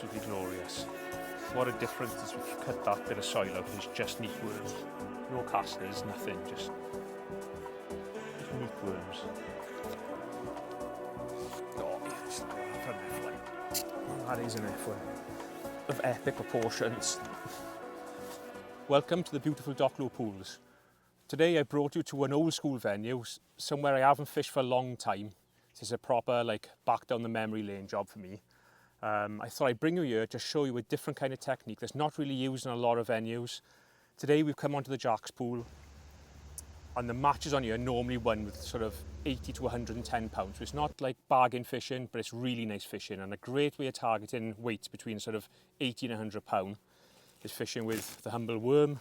absolutely glorious. What a difference is if you cut that bit of soil out and it's just neat worms. No casters, nothing, just neat worms. Oh yes, from F1. That is an F1 of epic proportions. Welcome to the beautiful Docklow Pools. Today I brought you to an old school venue, somewhere I haven't fished for a long time. This is a proper back down the memory lane job for me. I thought I'd bring you here to show you a different kind of technique that's not really used in a lot of venues. Today we've come onto the Jack's pool, and the matches on here normally won with sort of 80 to 110 pounds. So it's not like bargain fishing, but it's really nice fishing, and a great way of targeting weights between sort of 80 and 100 pound is fishing with the humble worm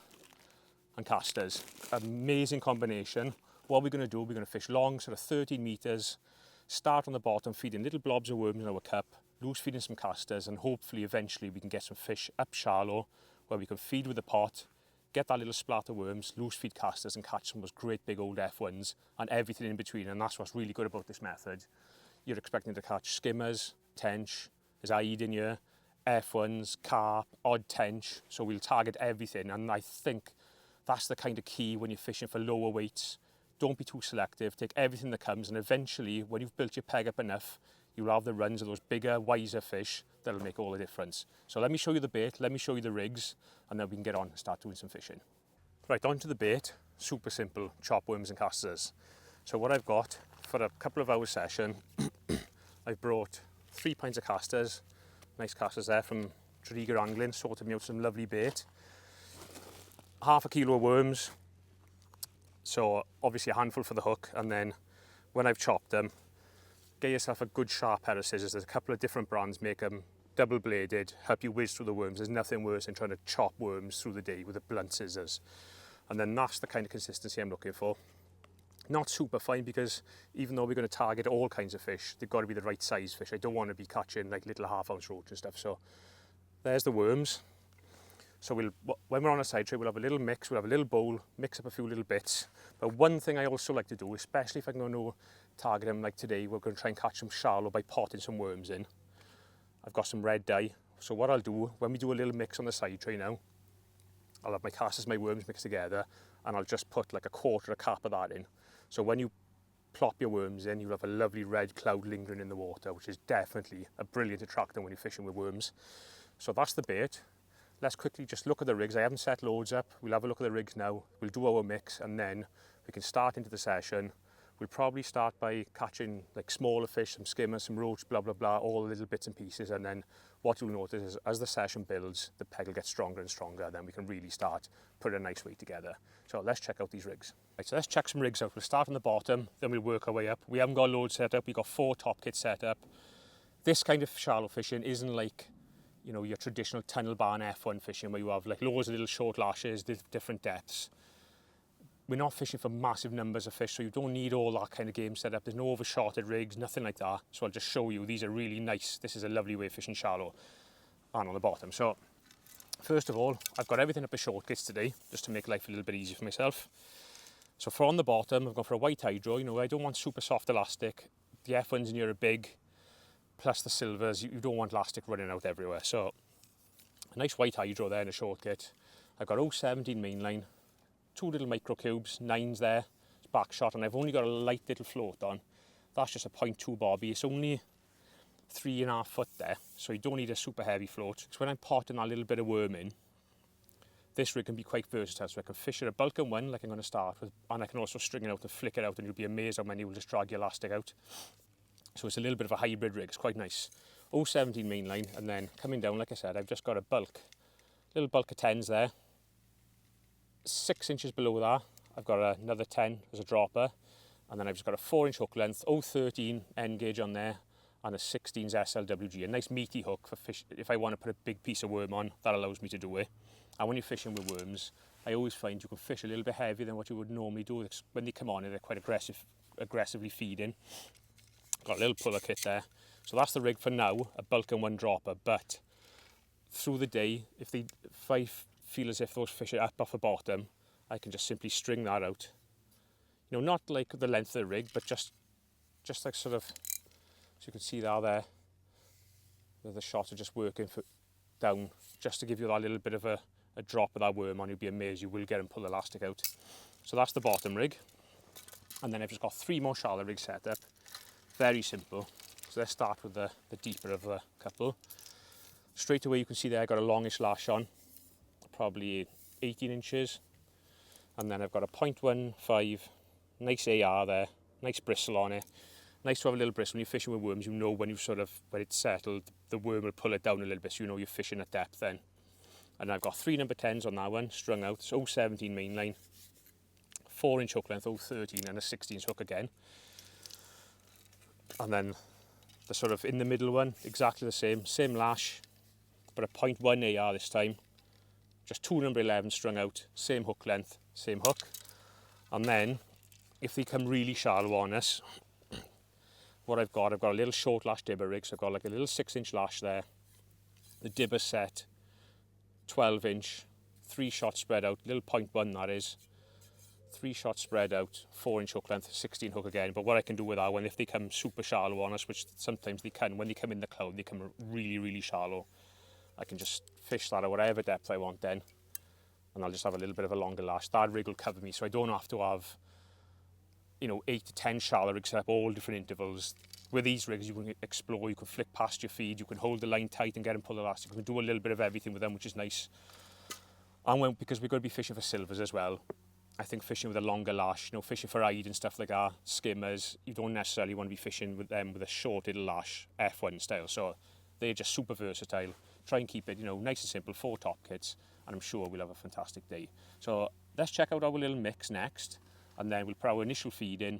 and casters. Amazing combination. What we're going to do, we're going to fish long, sort of 13 meters, start on the bottom, feeding little blobs of worms in our cup, loose feeding some casters, and hopefully eventually we can get some fish up shallow where we can feed with the pot, get that little splat of worms, loose feed casters, and catch some of those great big old F1s and everything in between. And that's what's really good about this method. You're expecting to catch skimmers, tench, there's aid in here, F1s, carp, odd tench. So we'll target everything, and I think that's the kind of key when you're fishing for lower weights. Don't be too selective, take everything that comes, and eventually when you've built your peg up enough, you'll have the runs of those bigger, wiser fish that'll make all the difference. So let me show you the bait, let me show you the rigs, and then we can get on and start doing some fishing. Right, onto the bait. Super simple, chop worms and casters. So what I've got for a couple of hours session, I've brought 3 pints of casters, nice casters there from Tregear Angling, sorted me out some lovely bait. Half a kilo of worms, so obviously a handful for the hook, and then when I've chopped them, get yourself a good sharp pair of scissors. There's a couple of different brands make them double bladed, help you whiz through the worms. There's nothing worse than trying to chop worms through the day with a blunt scissors. And then that's the kind of consistency I'm looking for. Not super fine, because even though we're going to target all kinds of fish, they've got to be the right size fish. I don't want to be catching like little half-ounce roach and stuff. So there's the worms. So when we're on a side tray, we'll have a little mix, we'll have a little bowl, mix up a few little bits. But one thing I also like to do, especially if I'm going to target them like today, we're going to try and catch them shallow by potting some worms in. I've got some red dye. So what I'll do, when we do a little mix on the side tray now, I'll have my casters, my worms mixed together, and I'll just put like a quarter a cap of that in. So when you plop your worms in, you'll have a lovely red cloud lingering in the water, which is definitely a brilliant attractant when you're fishing with worms. So that's the bait. Let's quickly just look at the rigs. I haven't set loads up. We'll have a look at the rigs now. We'll do our mix, and then we can start into the session. We'll probably start by catching like smaller fish, some skimmers, some roach, blah, blah, blah, all the little bits and pieces. And then what you'll notice is as the session builds, the peg will get stronger and stronger. Then we can really start putting a nice weight together. So let's check out these rigs. Right, so let's check some rigs out. We'll start on the bottom, then we'll work our way up. We haven't got a load set up. We've got 4 top kits set up. This kind of shallow fishing isn't like, you know, your traditional tunnel barn F1 fishing where you have like loads of little short lashes, different depths. We're not fishing for massive numbers of fish, so you don't need all that kind of game set up. There's no overshotted rigs, nothing like that. So I'll just show you, these are really nice. This is a lovely way of fishing shallow and on the bottom. So first of all, I've got everything up as short kits today, just to make life a little bit easier for myself. So for on the bottom, I've gone for a white hydro. You know, I don't want super soft elastic. The F1s in here are big, plus the silvers, you don't want elastic running out everywhere. So a nice white hydro there in a short kit. I've got 017 mainline, 2 little micro cubes, 9s there, it's back shot, and I've only got a light little float on. That's just a 0.2 bobby. It's only 3.5 foot there, so you don't need a super heavy float. So when I'm potting that little bit of worm in, this rig can be quite versatile. So I can fish at a bulk and one like I'm going to start with, and I can also string it out and flick it out, and you'll be amazed how many will just drag your elastic out. So it's a little bit of a hybrid rig, it's quite nice. 017 mainline, and then coming down, like I said, I've just got a little bulk of 10s there. 6 inches below that, I've got another 10 as a dropper, and then I've just got a 4-inch hook length, 013 end gauge on there, and a 16s SLWG, a nice meaty hook for fish. If I want to put a big piece of worm on, that allows me to do it. And when you're fishing with worms, I always find you can fish a little bit heavier than what you would normally do. When they come on, they're quite aggressively feeding. Got a little puller kit there. So that's the rig for now, a bulk and one dropper. But through the day, if I feel as if those fish are up off the bottom, I can just simply string that out. You know, not like the length of the rig, but just like sort of, so you can see that there. the shot are just working down, just to give you that little bit of a drop of that worm on. You'll be amazed, you will get them pull the elastic out. So that's the bottom rig. And then I've just got 3 more shallow rigs set up. Very simple. So let's start with the deeper of the couple. Straight away you can see there I've got a longish lash on, probably 18 inches. And then I've got a 0.15, nice AR there, nice bristle on it. Nice to have a little bristle. When you're fishing with worms, you know when it's settled, the worm will pull it down a little bit, so you know you're fishing at depth then. And I've got 3 number 10s on that one, strung out. It's 0.17 mainline, 4-inch hook length, 0.13, and a 16-inch hook again. And then the sort of in the middle one, exactly the same lash, but a 0.1 AR this time. Just 2 number 11s strung out, same hook length, same hook. And then, if they come really shallow on us, what I've got a little short lash dibber rig, so I've got like a little 6-inch lash there. The dibber set, 12-inch, 3 shots spread out, little 0.1 that is. 3 shots spread out, 4-inch hook length, 16 hook again. But what I can do with that one, if they come super shallow on us, which sometimes they can, when they come in the cloud, they come really, really shallow, I can just fish that at whatever depth I want then. And I'll just have a little bit of a longer lash. That rig will cover me, so I don't have to have, 8 to 10 shallow rigs set up, all different intervals. With these rigs, you can explore, you can flick past your feed, you can hold the line tight and get them pull elastic. You can do a little bit of everything with them, which is nice. And because we're going to be fishing for silvers as well, I think fishing with a longer lash, fishing for eyed and stuff like that, skimmers, you don't necessarily want to be fishing with them with a short little lash, F1 style. So they're just super versatile. Try and keep it, nice and simple, 4 top kits, and I'm sure we'll have a fantastic day. So let's check out our little mix next, and then we'll put our initial feed in,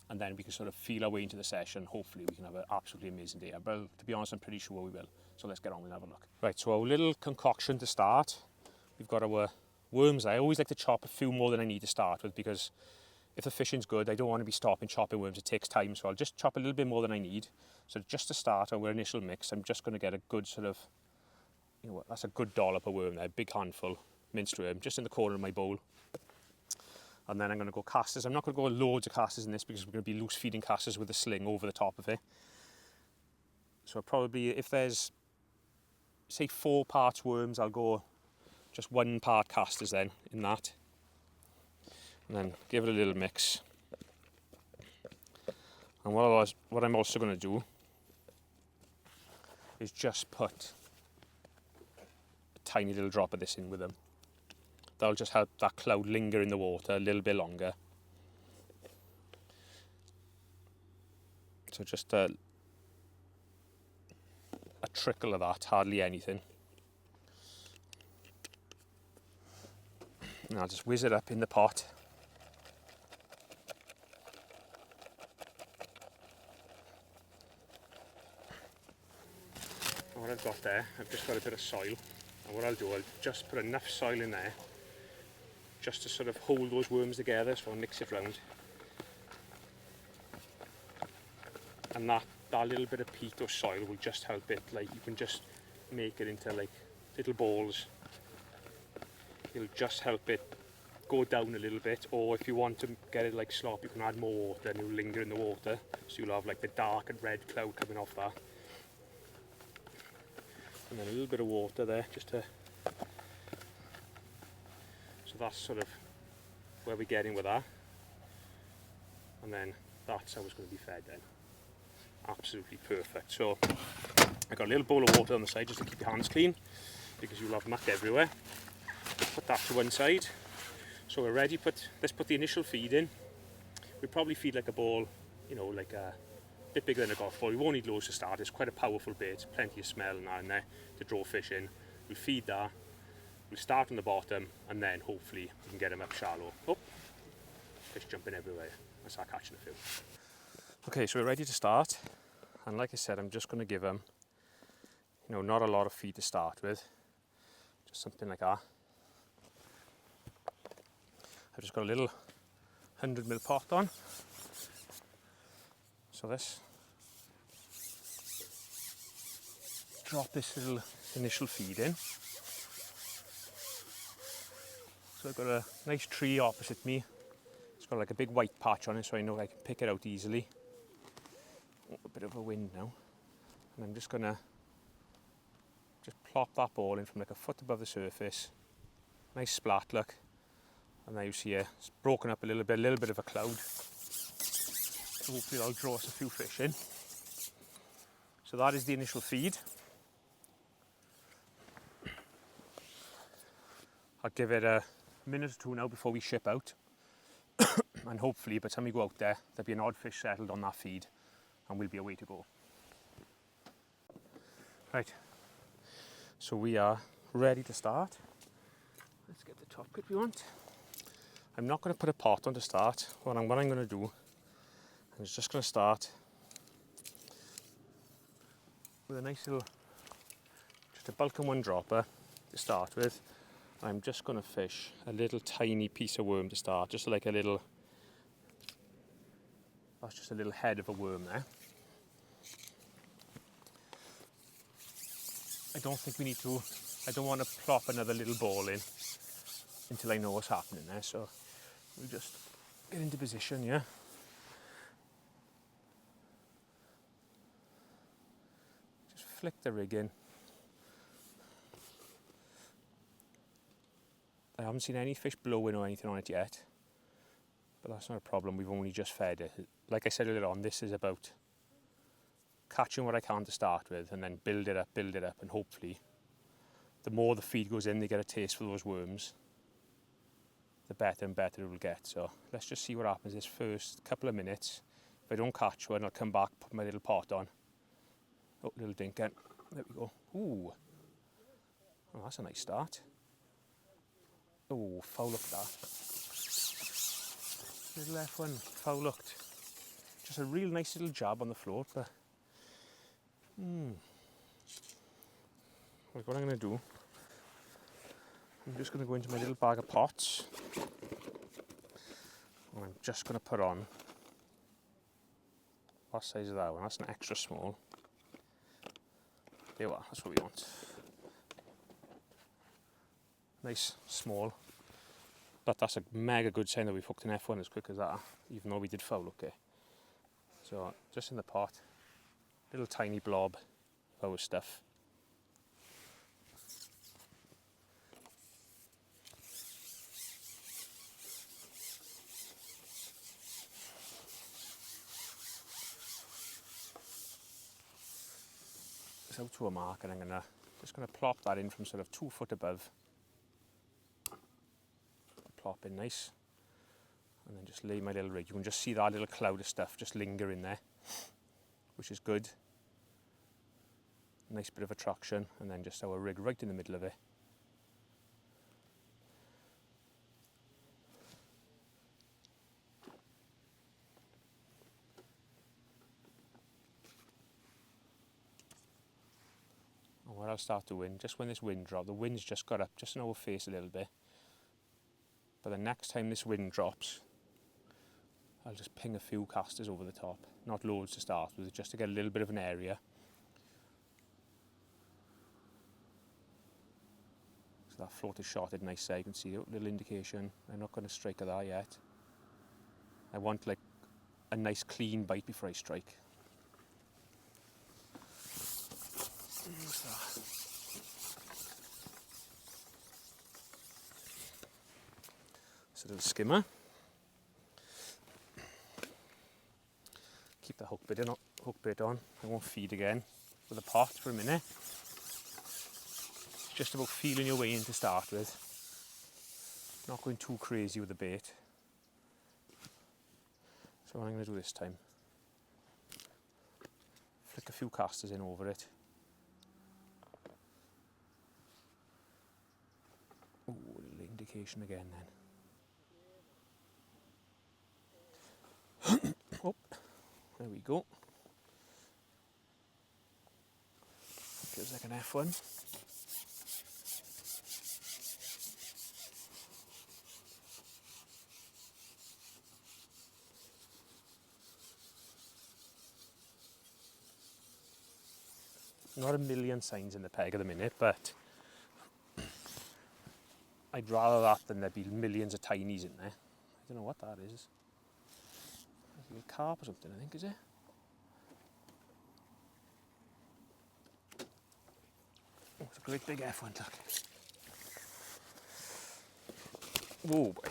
and then we can sort of feel our way into the session. Hopefully we can have an absolutely amazing day. But to be honest, I'm pretty sure we will. So let's get on and have a look. Right, so our little concoction to start. We've got our worms. I always like to chop a few more than I need to start with, because if the fishing's good, I don't want to be chopping worms. It takes time, so I'll just chop a little bit more than I need. So just to start our initial mix, I'm just going to get a good sort of, that's a good dollop of worm there, big handful, minced worm, just in the corner of my bowl. And then I'm going to go casters. I'm not going to go loads of casters in this, because we're going to be loose feeding casters with a sling over the top of it. So probably, if there's, say, 4 parts worms, I'll go just 1 part casters then in that. And then give it a little mix. And what I'm also going to do is just put a tiny little drop of this in with them. That'll just help that cloud linger in the water a little bit longer. So just a trickle of that, hardly anything. And I'll just whiz it up in the pot. And what I've got there, I've just got a bit of soil. And what I'll do, I'll just put enough soil in there just to sort of hold those worms together, so I'll mix it round. And that little bit of peat or soil will just help it, like you can just make it into like little balls. It'll just help it go down a little bit, or if you want to get it like slop, you can add more water and it'll linger in the water, so you'll have like the dark and red cloud coming off that. And then a little bit of water there, just to... So that's sort of where we're getting with that. And then that's how it's going to be fed then. Absolutely perfect. So I've got a little bowl of water on the side just to keep your hands clean, because you'll have muck everywhere. Put that to one side. So we're ready. Let's put the initial feed in. We probably feed like a ball, like a bit bigger than a golf ball. We won't need loads to start. It's quite a powerful bait, plenty of smell and that in there to draw fish in. We'll feed that. We'll start on the bottom, and then hopefully we can get them up shallow. Oh, fish jumping everywhere. I start catching a few. Okay, so we're ready to start. And like I said, I'm just going to give them, not a lot of feed to start with. Just something like that. I've just got a little 100ml pot on. So let's drop this little initial feed in. So I've got a nice tree opposite me. It's got like a big white patch on it, so I know I can pick it out easily. Oh, a bit of a wind now. And I'm just going to Just plop that ball in from like a foot above the surface. Nice splat, look. And now you see it's broken up a little bit of a cloud. So hopefully that'll draw us a few fish in. So that is the initial feed. I'll give it a minute or two now before we ship out. And hopefully by the time we go out there, there'll be an odd fish settled on that feed and we'll be away to go. Right, so we are ready to start. Let's get the top clip we want. I'm not going to put a pot on to start. What I'm going to do is just going to start with a nice little, just a bulk and one dropper to start with. I'm just going to fish a little tiny piece of worm to start, just like a little, that's just a little head of a worm there. I don't think we need to, I don't want to plop another little ball in until I know what's happening there, so we'll just get into position, yeah. Just flick the rig in. I haven't seen any fish blowing or anything on it yet, but that's not a problem, we've only just fed it. Like I said earlier on, this is about catching what I can to start with and then build it up, and hopefully the more the feed goes in, they get a taste for those worms, the better and better it will get. So let's just see what happens this first couple of minutes. If I don't catch one, I'll come back, put my little pot on. Oh, little dink in. There we go. Ooh. Oh, that's a nice start. Oh, foul looked that. Little F1, foul looked. Just a real nice little jab on the float, but what I'm going to do, I'm just going to go into my little bag of pots and I'm just going to put on, what size is that one? That's an extra small. There you are, that's what we want. Nice, small. But that's a mega good sign that we've hooked an F1 as quick as that, even though we did foul okay. So just in the pot, little tiny blob of our stuff. It's out to a mark and I'm just gonna plop that in from sort of 2 foot above. Plop in nice. And then just lay my little rig. You can just see that little cloud of stuff just linger in there, which is good. Nice bit of attraction, and then just our rig right in the middle of it. And what I'll start doing, just when this wind drops, the wind's just got up just in our face a little bit. But the next time this wind drops, I'll just ping a few casters over the top. Not loads to start with, just to get a little bit of an area. So that float is shorted nice there, you can see a little indication. I'm not going to strike at that yet. I want like a nice clean bite before I strike. What's that? It's a little skimmer. Keep the hook bait on. I won't feed again with a pot for a minute. It's just about feeling your way in to start with. Not going too crazy with the bait. So what I'm going to do this time, flick a few casters in over it. Ooh, a little indication again then. Oh, there we go. Feels like an F1. Not a million signs in the peg at the minute, but I'd rather that than there be millions of tinies in there. I don't know what that is. A little carp or something, I think, is it? Oh, it's a great big F1, look. Whoa, boy.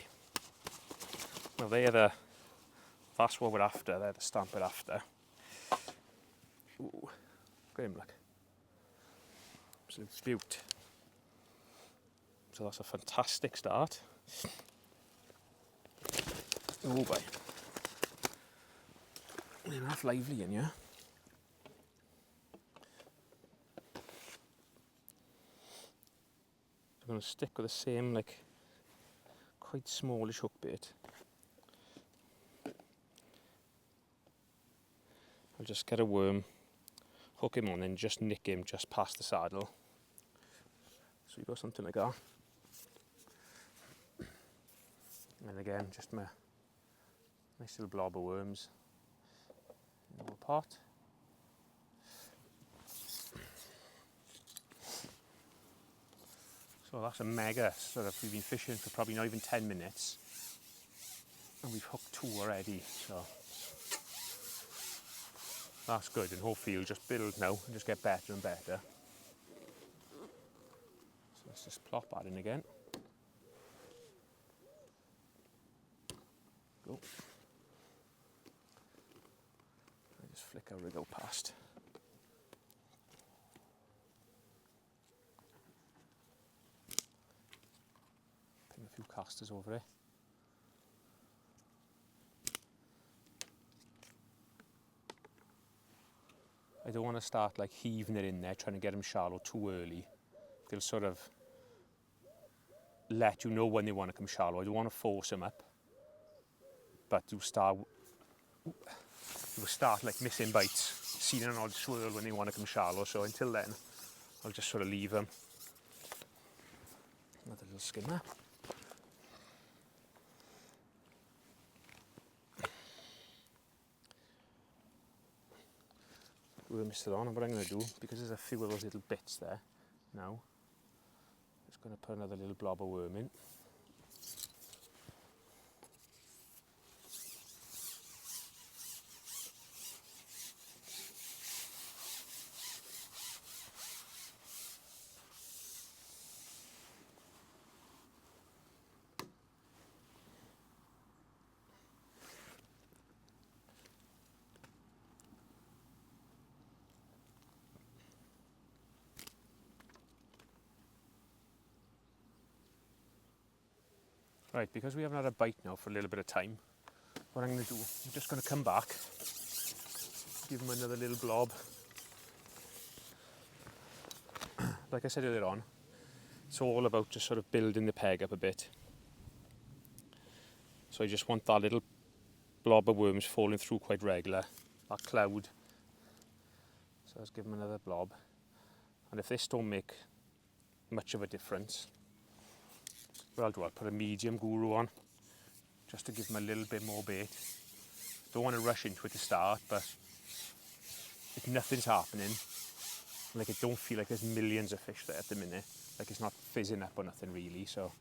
Well, that's what we're after, they're the stamp we're after. Ooh, look at him, look. Absolute beaut. So that's a fantastic start. Oh boy. Enough lively in here. I'm going to stick with the same, like, quite smallish hook bait. I'll just get a worm, hook him on, and just nick him just past the saddle. So you got something like that. And again, just my nice little blob of worms in the little pot. So that's a mega sort of, we've been fishing for probably not even 10 minutes and we've hooked 2 already, so that's good, and hopefully it'll just build now and just get better and better. So let's just plop that in again. Go. I just flick our rig out past. Ping a few casters over it. I don't want to start like heaving it in there, trying to get them shallow too early. They'll sort of let you know when they want to come shallow. I don't want to force them up, but you start like missing bites, seeing an odd swirl when they want to come shallow. So until then, I'll just sort of leave them. Another little skimmer. Worm is still on, and what I'm going to do, because there's a few of those little bits there now, I'm just going to put another little blob of worm in. Right, because we haven't had a bite now for a little bit of time, what I'm going to do, I'm just going to come back, give them another little blob. Like I said earlier on, it's all about just sort of building the peg up a bit. So I just want that little blob of worms falling through quite regular, that cloud. So let's give them another blob. And if this don't make much of a difference, what I'll do, I'll put a medium guru on, just to give them a little bit more bait. Don't want to rush into it to start, but if nothing's happening, like, it don't feel like there's millions of fish there at the minute. Like, it's not fizzing up or nothing really, so.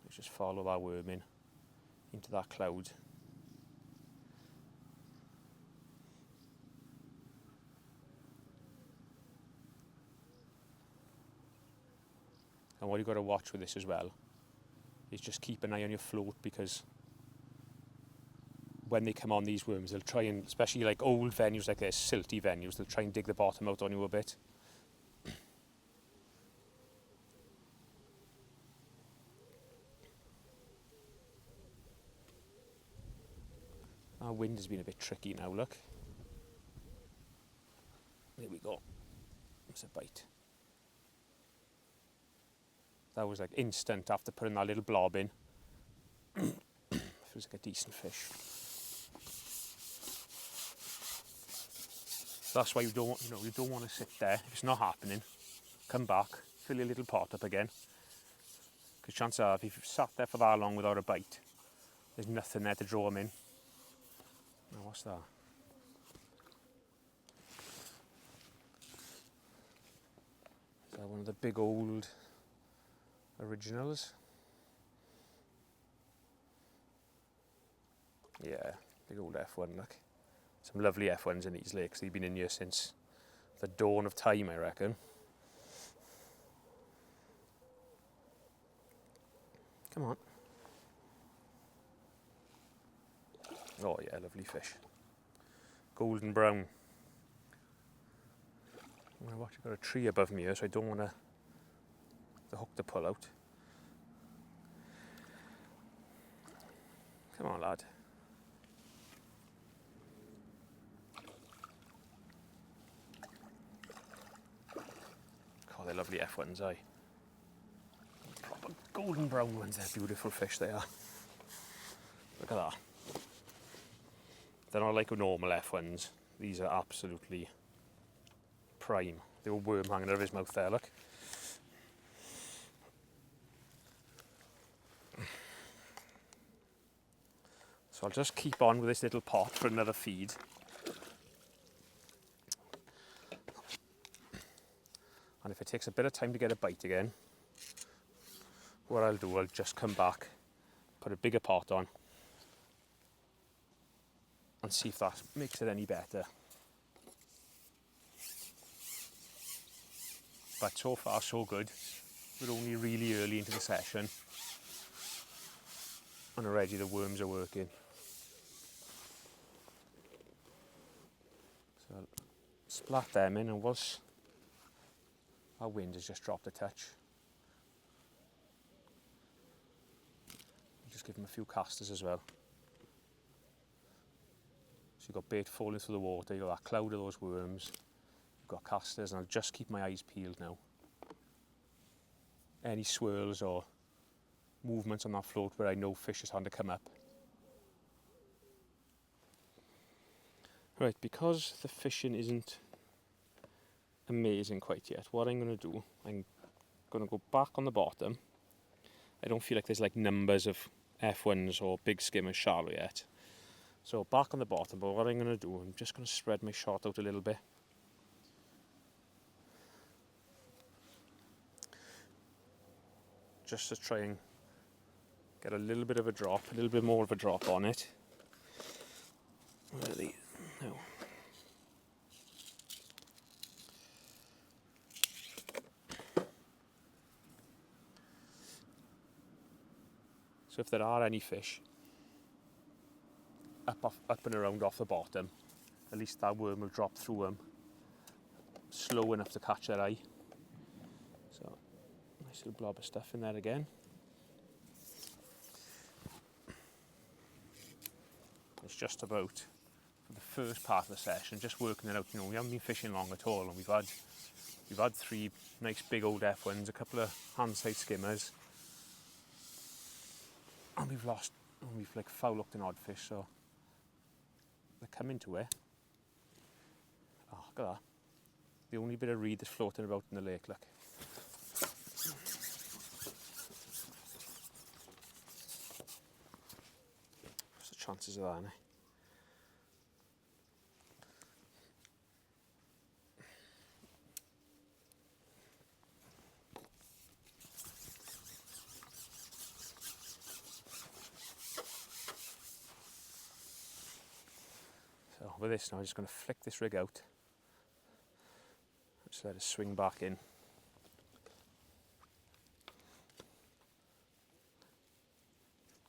Let's just follow that worm in, into that cloud. And what you've got to watch with this as well is just keep an eye on your float, because when they come on, these worms, they'll try and, especially like old venues like this, silty venues, they'll try and dig the bottom out on you a bit. Our wind has been a bit tricky now, look. There we go. It's a bite. That was like instant after putting that little blob in. Feels like a decent fish. That's why you don't want to sit there. If it's not happening, come back, fill your little pot up again. Because chances are, if you've sat there for that long without a bite, there's nothing there to draw them in. Now, what's that? Is that one of the big old originals? Yeah, Big old F1, look. Some lovely F1s in these lakes. They've been in here since the dawn of time, I reckon. Come on. Oh yeah, lovely fish. Golden brown. I've actually got a tree above me here, so I don't want the hook to pull out. Come on, lad. Oh, they're lovely F1s, aye. Proper golden brown ones, they're beautiful fish they are. Look at that. They're not like normal F1s. These are absolutely prime. There was a worm hanging out of his mouth there, look. So I'll just keep on with this little pot for another feed. And if it takes a bit of time to get a bite again, what I'll do, I'll just come back, put a bigger pot on, and see if that makes it any better. But so far so good. We're only really early into the session and already the worms are working. So I'll splat them in, and whilst our wind has just dropped a touch, just give them a few casters as well. So you've got bait falling through the water, you've got that cloud of those worms, you've got casters, and I'll just keep my eyes peeled now. Any swirls or movements on that float where I know fish is starting to come up. Right, because the fishing isn't amazing quite yet, what I'm going to do, I'm going to go back on the bottom. I don't feel like there's like numbers of F1s or big skimmers shallow yet. So back on the bottom, but what I'm going to do, I'm just going to spread my shot out a little bit. Just to try and get a little bit of a drop, a little bit more of a drop on it. Where are they? No. So if there are any fish up and around off the bottom, at least that worm will drop through them slow enough to catch their eye. So nice little blob of stuff in there again. It's just about, for the first part of the session, just working it out. You know, we haven't been fishing long at all, and we've had 3 nice big old F1s, a couple of hand-sight skimmers, and we've like foul-hooked an odd fish, so they're coming to it. Oh, look at that. The only bit of reed that's floating about in the lake, look. What's the chances of that, eh? So with this now, I'm just going to flick this rig out. Just let it swing back in.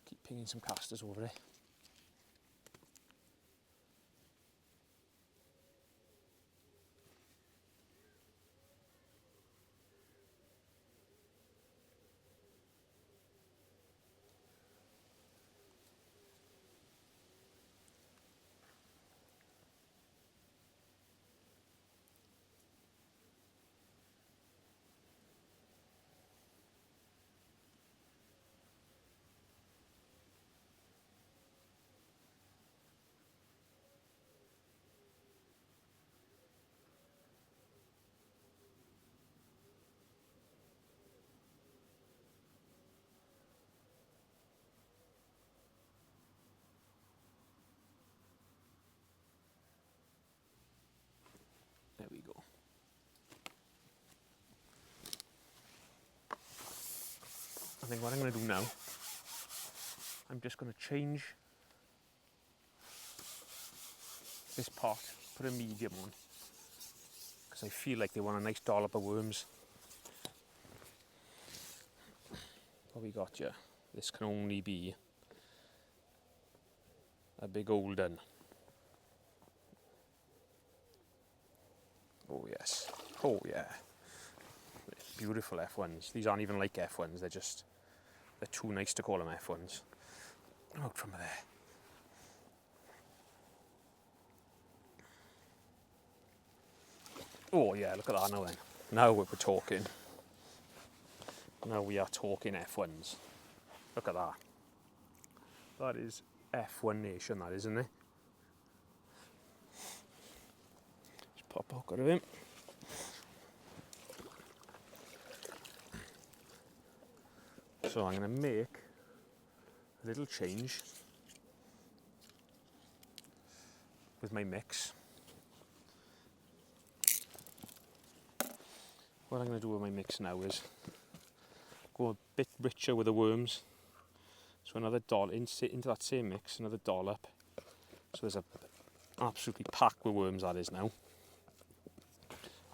Keep pinging some casters over it. There we go. I think what I'm going to do now, I'm just going to change this pot, put a medium on, because I feel like they want a nice dollop of worms. What we got here? This can only be a big old un. Oh yes, oh yeah. Beautiful F1s. These aren't even like F1s, they're too nice to call them F1s. Out from there. Oh yeah, look at that now then. Now we're talking. Now we are talking F1s. Look at that. That is F1 nation, that, isn't it? Just pop a hook out of him. So I'm going to make a little change with my mix. What I'm going to do with my mix now is go a bit richer with the worms. So another dollop into that same mix, another dollop. So there's a absolutely packed with worms that is now.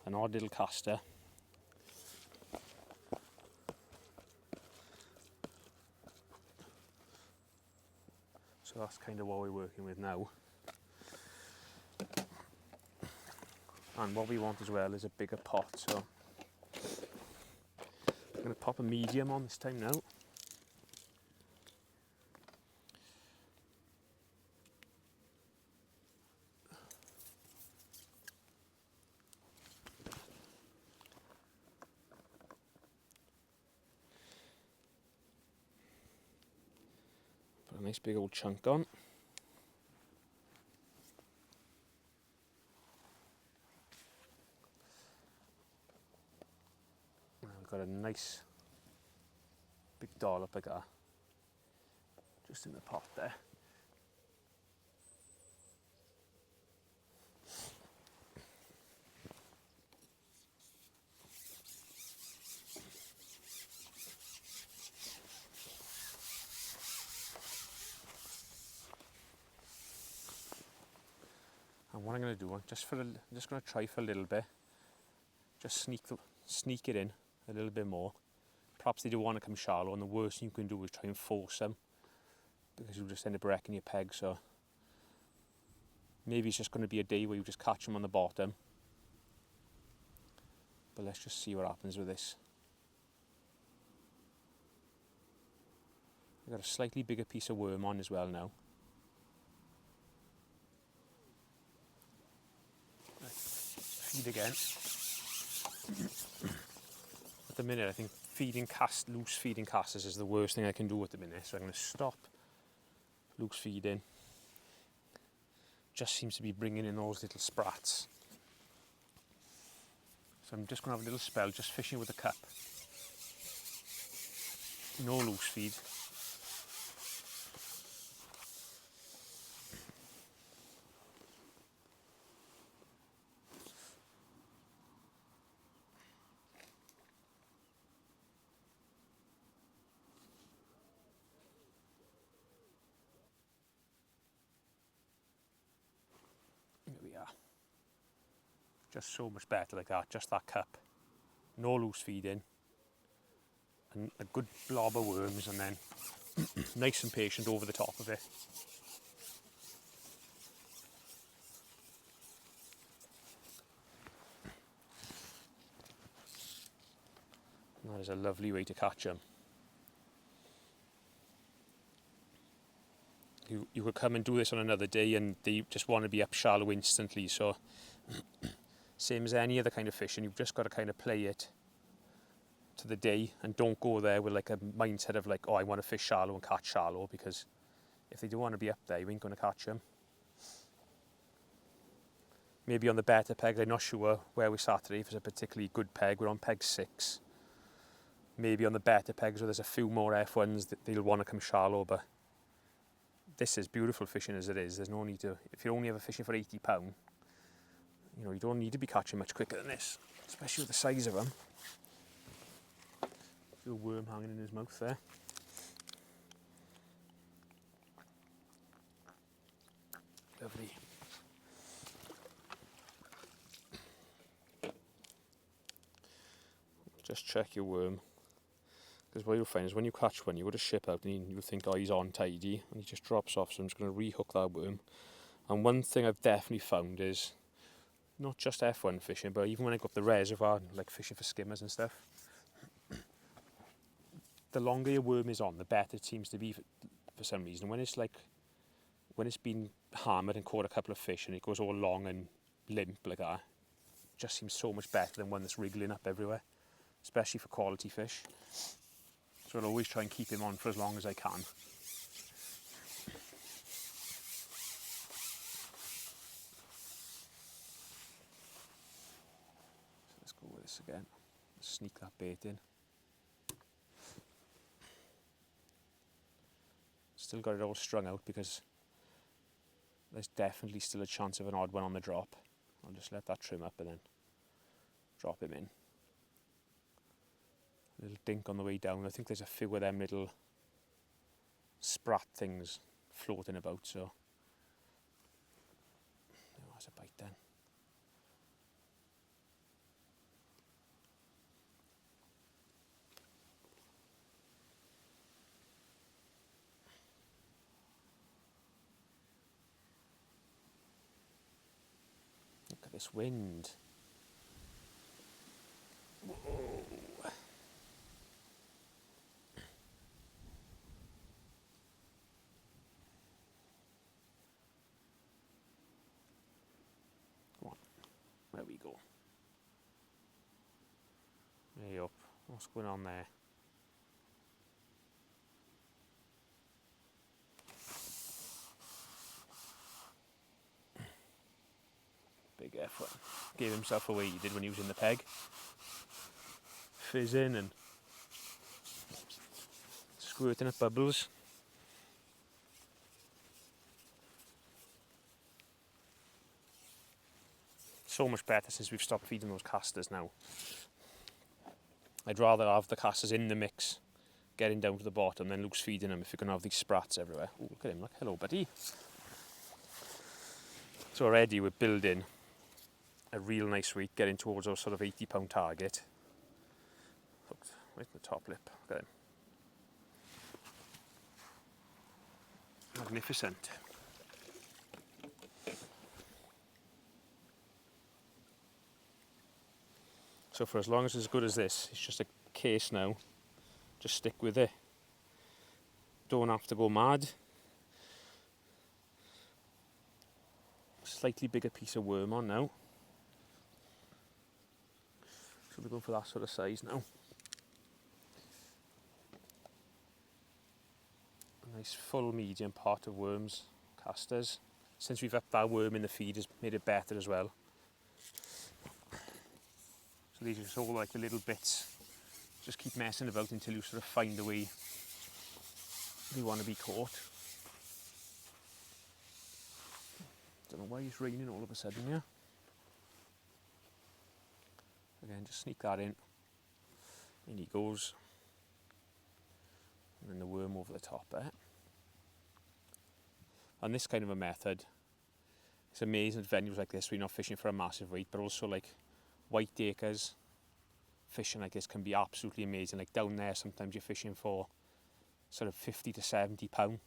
An odd little caster. So that's kind of what we're working with now. And what we want as well is a bigger pot, so I'm going to pop a medium on this time now. Put a nice big old chunk on. Got a nice big dollop of that just in the pot there. And what I'm going to do, I'm just going to try for a little bit, just sneak it in a little bit more. Perhaps they do want to come shallow, and the worst thing you can do is try and force them, because you'll just end up wrecking your peg. So maybe it's just going to be a day where you just catch them on the bottom. But let's just see what happens with this. I've got a slightly bigger piece of worm on as well now. Right. Feed again. At the minute, I think loose feeding casters is the worst thing I can do at the minute. So I'm going to stop loose feeding. Just seems to be bringing in those little sprats. So I'm just going to have a little spell just fishing with a cup. No loose feed. Just so much better like that, just that cup. No loose feeding. And a good blob of worms, and then nice and patient over the top of it. And that is a lovely way to catch them. You could come and do this on another day and they just want to be up shallow instantly, so same as any other kind of fishing, you've just got to kind of play it to the day, and don't go there with like a mindset of like, oh, I want to fish shallow and catch shallow, because if they do want to be up there, you ain't going to catch them. Maybe on the better pegs, I'm not sure where we sat today, if it's a particularly good peg, we're on peg 6. Maybe on the better pegs where there's a few more F1s that they'll want to come shallow, but this is beautiful fishing as it is. There's no need to, if you're only ever fishing for £80, you know, you don't need to be catching much quicker than this, especially with the size of them. Little worm hanging in his mouth there. Lovely. just check your worm. Because what you'll find is when you catch one, you got a ship out and you think, oh, he's on tidy, and he just drops off, so I'm just going to rehook that worm. And one thing I've definitely found is, not just F1 fishing, but even when I go up the reservoir, like fishing for skimmers and stuff, the longer your worm is on, the better it seems to be for some reason. When it's been hammered and caught a couple of fish and it goes all long and limp like that, it just seems so much better than one that's wriggling up everywhere, especially for quality fish. So I'll always try and keep him on for as long as I can. So let's go with this again. Sneak that bait in. Still got it all strung out because there's definitely still a chance of an odd one on the drop. I'll just let that trim up and then drop him in. A little dink on the way down. I think there's a few of them little sprat things floating about, so oh, that's a bite then. Look at this wind. Whoa. There we go. Way up. What's going on there? Big F1. Gave himself away, he did when he was in the peg. Fizzing and squirting at bubbles. So much better since we've stopped feeding those casters now. I'd rather have the casters in the mix, getting down to the bottom, than Luke's feeding them if you're going to have these sprats everywhere. Ooh, look at him, look. Hello, buddy. So already we're building a real nice weight, getting towards our sort of 80-pound target. Hooked right in the top lip. Look at him. Magnificent. So for as long as it's as good as this, it's just a case now. Just stick with it. Don't have to go mad. Slightly bigger piece of worm on now. So we're going for that sort of size now. A nice full medium pot of worms, casters. Since we've upped that worm in the feed, has made it better as well. So these are just all like the little bits. Just keep messing about until you sort of find the way you want to be caught. Don't know why it's raining all of a sudden here. Again, just sneak that in. In he goes. And then the worm over the top there. And this kind of a method, it's amazing at venues like this where you're not fishing for a massive weight, but also like white acres, fishing like this can be absolutely amazing. Like down there, sometimes you're fishing for sort of 50 to 70 pound.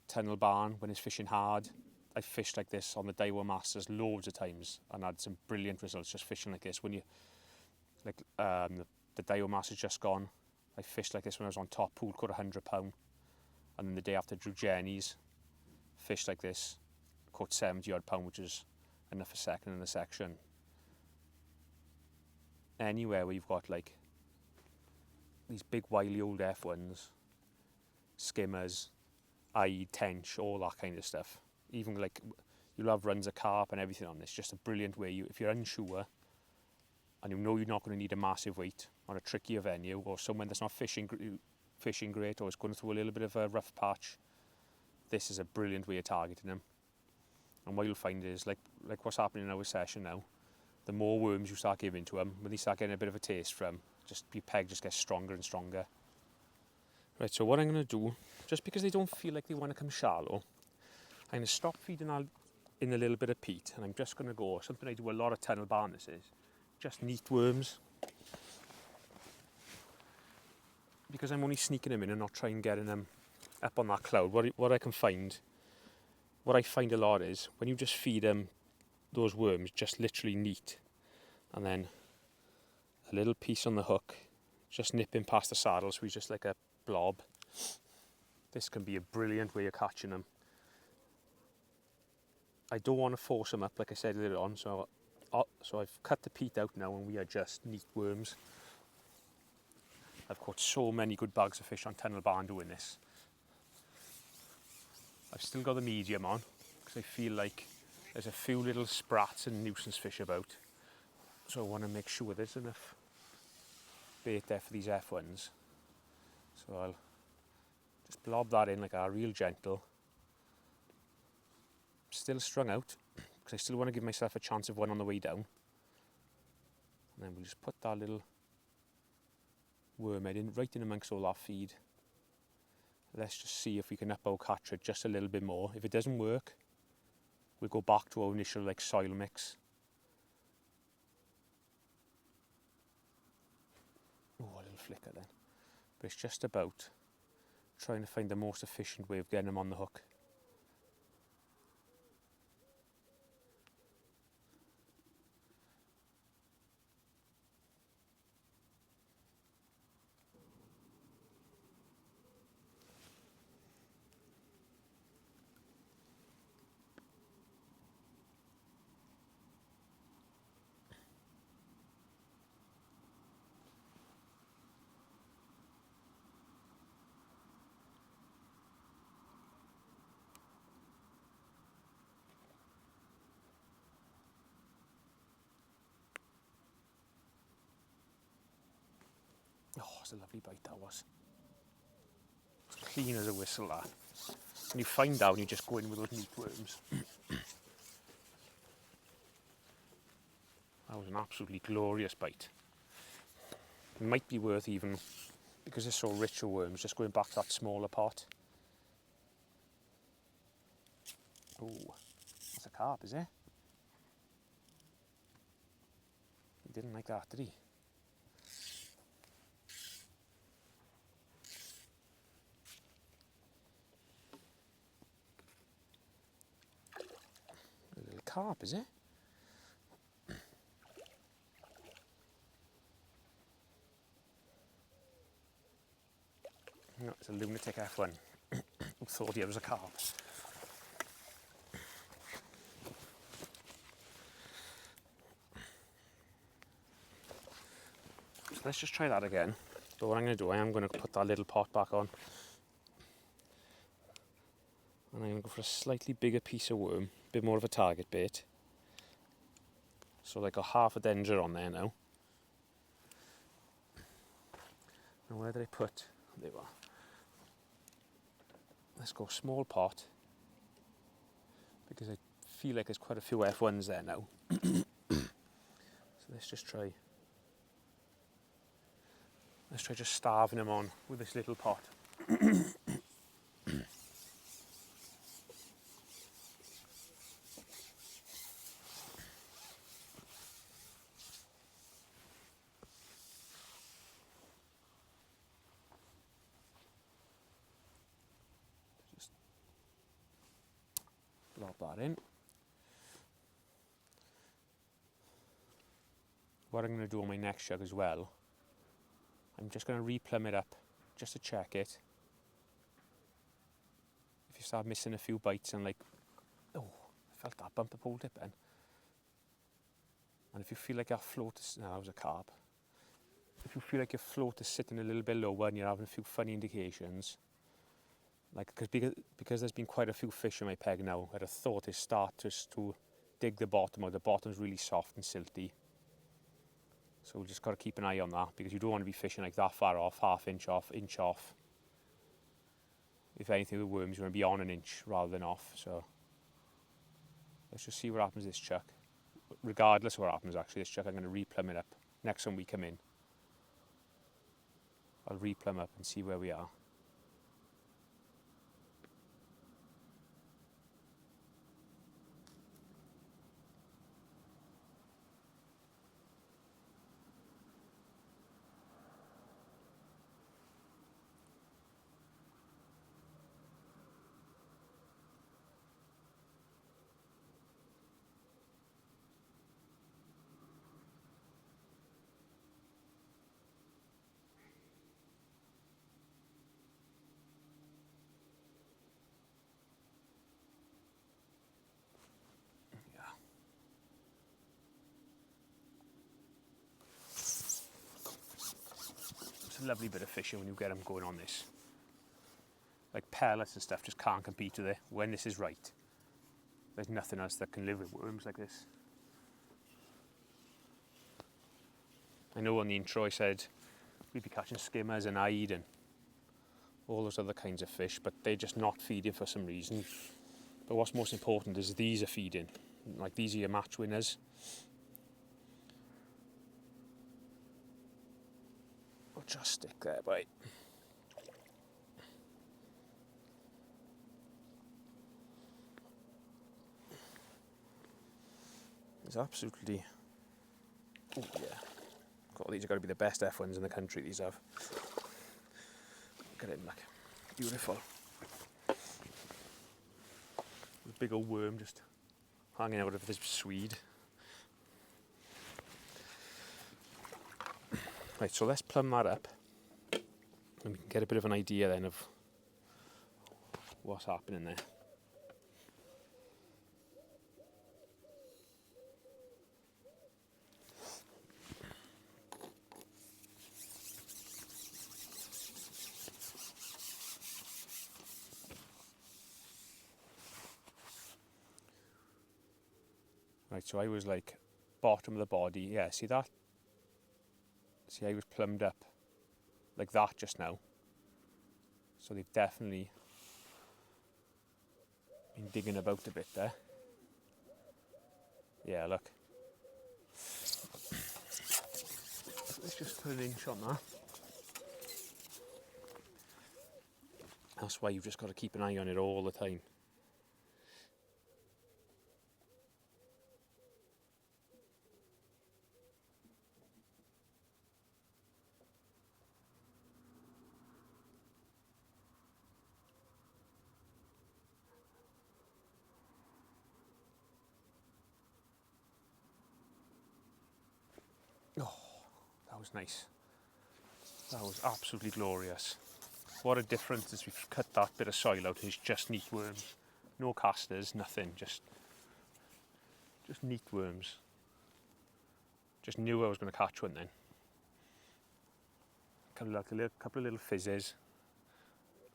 Tunnel barn, when it's fishing hard, I fished like this on the Daiwa Masters loads of times and had some brilliant results just fishing like this. When you, like the Daiwa Masters just gone, I fished like this when I was on top pool, caught £100. And then the day after drew Jenny's, fished like this, caught 70 odd pound, which is enough for second in the section. Anywhere where you've got like these big wily old F1s, skimmers, tench, all that kind of stuff. Even like you'll have runs of carp and everything on this. Just a brilliant way. If you're unsure and you know you're not going to need a massive weight on a trickier venue or somewhere that's not fishing great or it's going through a little bit of a rough patch, this is a brilliant way of targeting them. And what you'll find is like what's happening in our session now, the more worms you start giving to them, when they start getting a bit of a taste from, just your peg just gets stronger and stronger. Right, so what I'm going to do, just because they don't feel like they want to come shallow, I'm going to stop feeding in a little bit of peat, and I'm just going to go, something I do a lot of tunnel barn this is just neat worms. Because I'm only sneaking them in and not trying getting them up on that cloud, what I find a lot is when you just feed them those worms just literally neat, and then a little piece on the hook, just nipping past the saddle so he's just like a blob. This can be a brilliant way of catching them. I don't want to force them up like I said earlier on, so I've cut the peat out now and we are just neat worms. I've caught so many good bags of fish on Tunnel Barn doing this. I've still got the medium on because I feel like there's a few little sprats and nuisance fish about. So I want to make sure there's enough bait there for these F1s. So I'll just blob that in like a real gentle. Still strung out because I still want to give myself a chance of one on the way down. And then we'll just put that little worm head in right in amongst all that feed. Let's just see if we can up our catch rate just a little bit more. If it doesn't work, we'll go back to our initial like soil mix. Oh, a little flicker then. But it's just about trying to find the most efficient way of getting them on the hook. Oh, it's a lovely bite that was. It's clean as a whistle that. And you find out when you just go in with those neat worms. That was an absolutely glorious bite. It might be worth even, because it's so rich with worms, just going back to that smaller pot. Oh, that's a carp, is it? He didn't like that, did he? A little carp, is it? No, it's a lunatic F1 who thought he was a carp. So let's just try that again. But what I'm going to do, I am going to put that little pot back on. And I'm going to go for a slightly bigger piece of worm, a bit more of a target bait. So like got half a dender on there now. Now where did I put? There we are. Let's go small pot, because I feel like there's quite a few F1s there now. So let's try just starving them on with this little pot. Just lob that in. What I'm going to do on my next jug as well, I'm just going to replumb it up just to check it. If you start missing a few bites and like, oh, I felt that bumper pole tip then. And if you feel like your float is, no, that was a carp. If you feel like your float is sitting a little bit lower and you're having a few funny indications, like because there's been quite a few fish in my peg now, I'd have thought it start just to dig the bottom out. The bottom's really soft and silty. So we just got to keep an eye on that, because you don't want to be fishing like that far off, half inch off, inch off. If anything with worms, you want to be on an inch rather than off. So let's just see what happens this chuck. Regardless of what happens actually, this chuck I'm going to replumb it up. Next time we come in, I'll replumb up and see where we are. lovely bit of fishing when you get them going on this. Like pellets and stuff just can't compete with it when this is right. There's nothing else that can live with worms like this. I know on the intro I said we'd be catching skimmers and eyed and all those other kinds of fish, but they're just not feeding for some reason. But what's most important is these are feeding. Like, these are your match winners. We'll just stick there, bye. It's absolutely... Oh yeah. God, these are going to be the best F1s in the country, these have. Look at him, look. Beautiful. A big old worm just hanging out of this Swede. Right, so let's plumb that up. And we can get a bit of an idea then of what's happening there. Right, so I was like bottom of the body. Yeah, see that? See, I was plumbed up like that just now. So they've definitely been digging about a bit there. Yeah, look. Let's just put an inch on that. That's why you've just got to keep an eye on it all the time. Oh, that was nice. That was absolutely glorious. What a difference as we've cut that bit of soil out. It's just neat worms. No casters, nothing, just neat worms. Just knew I was going to catch one then. Kind of like a couple of little fizzes.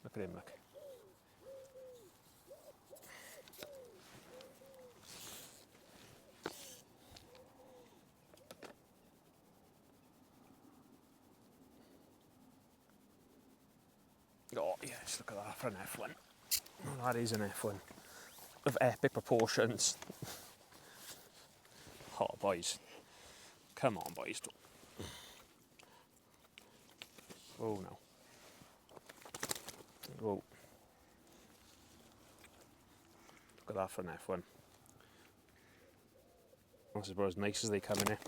Look at him, look. Oh yes, look at that for an F1. Oh, that is an F1 of epic proportions. Oh boys, come on boys. Oh no. Whoa. Look at that for an F1. That's about as nice as they come in here.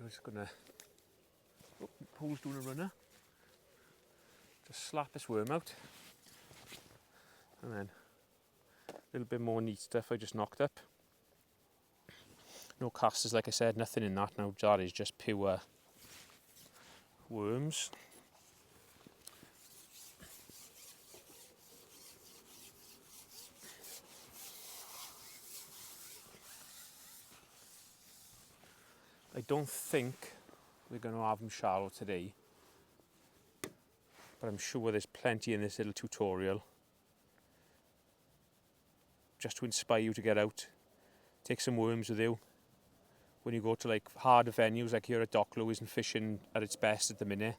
I'm just gonna, Pool's doing a runner. Just slap this worm out. And then a little bit more neat stuff I just knocked up. No casters, like I said, nothing in that now. That is just pure worms. I don't think we're going to have them shallow today, but I'm sure there's plenty in this little tutorial just to inspire you to get out, take some worms with you. When you go to like harder venues like here at Docklow isn't fishing at its best at the minute,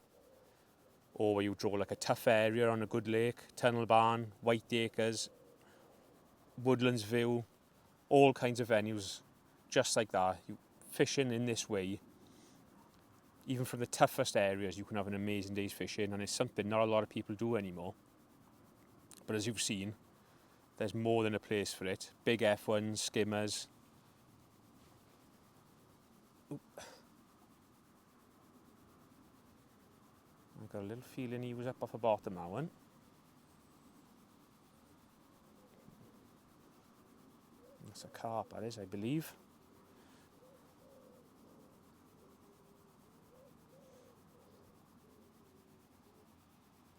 or where you draw like a tough area on a good lake, Tunnel Barn, White Acres, Woodlands View, all kinds of venues just like that. You fishing in this way, even from the toughest areas, you can have an amazing day's fishing, and it's something not a lot of people do anymore. But as you've seen, there's more than a place for it. Big F1s, skimmers. Oop. I've got a little feeling he was up off the bottom that one. That's a carp, that is, I believe.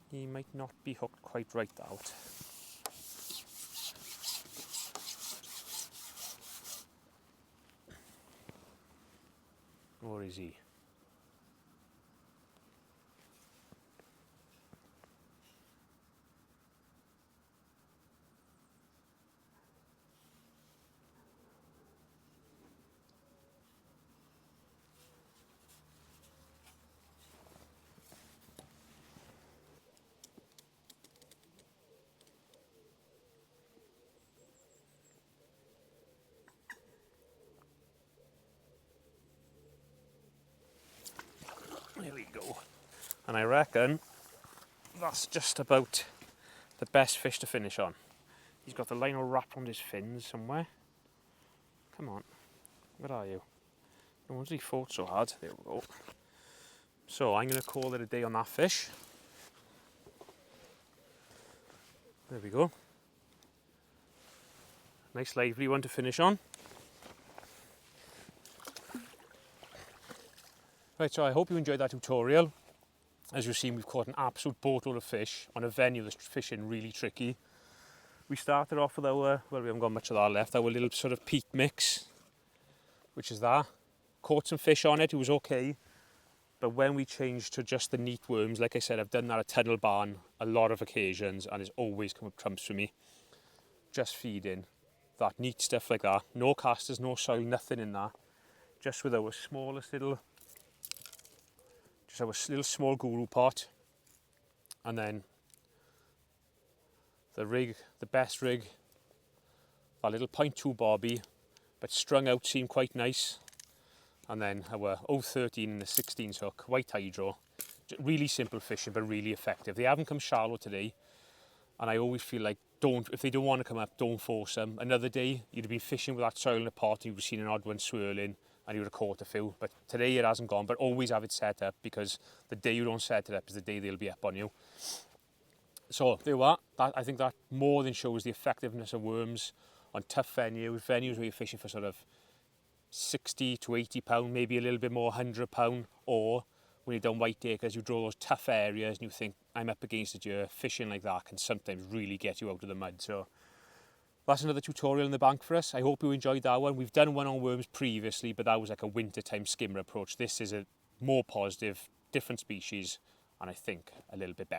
He might not be hooked quite right out. Or is he? There we go. And I reckon that's just about the best fish to finish on. He's got the line all wrapped around his fins somewhere. Come on, where are you? No one's really fought so hard. There we go. So I'm going to call it a day on that fish. There we go. Nice lively one to finish on. Right, so I hope you enjoyed that tutorial. As you've seen, we've caught an absolute boatload of fish on a venue that's fishing really tricky. We started off with our, well, we haven't got much of that left, our little sort of peak mix, which is that. Caught some fish on it, it was okay. But when we changed to just the neat worms, like I said, I've done that at Tunnel Barn a lot of occasions, and it's always come up trumps for me. Just feeding that neat stuff like that. No casters, no soil, nothing in that. Just with our smallest little, just our little small guru pot. And then the rig, the best rig, our little 0.2 bobby, but strung out, seemed quite nice. And then our 013 and the 16s hook, white hydro. Really simple fishing, but really effective. They haven't come shallow today, and I always feel like if they don't want to come up, don't force them. Another day, you'd have been fishing with that soil in the pot, and you would have seen an odd one swirling, and you would have caught a few. But today it hasn't gone, but always have it set up, because the day you don't set it up is the day they'll be up on you. So there you are. I think that more than shows the effectiveness of worms on tough venues where you're fishing for sort of 60 to 80 pound, maybe a little bit more, 100 pound, or when you're down white acres, you draw those tough areas and you think, I'm up against it here. Fishing like that can sometimes really get you out of the mud. So that's another tutorial in the bank for us. I hope you enjoyed that one. We've done one on worms previously, but that was like a wintertime skimmer approach. This is a more positive, different species, and I think a little bit better.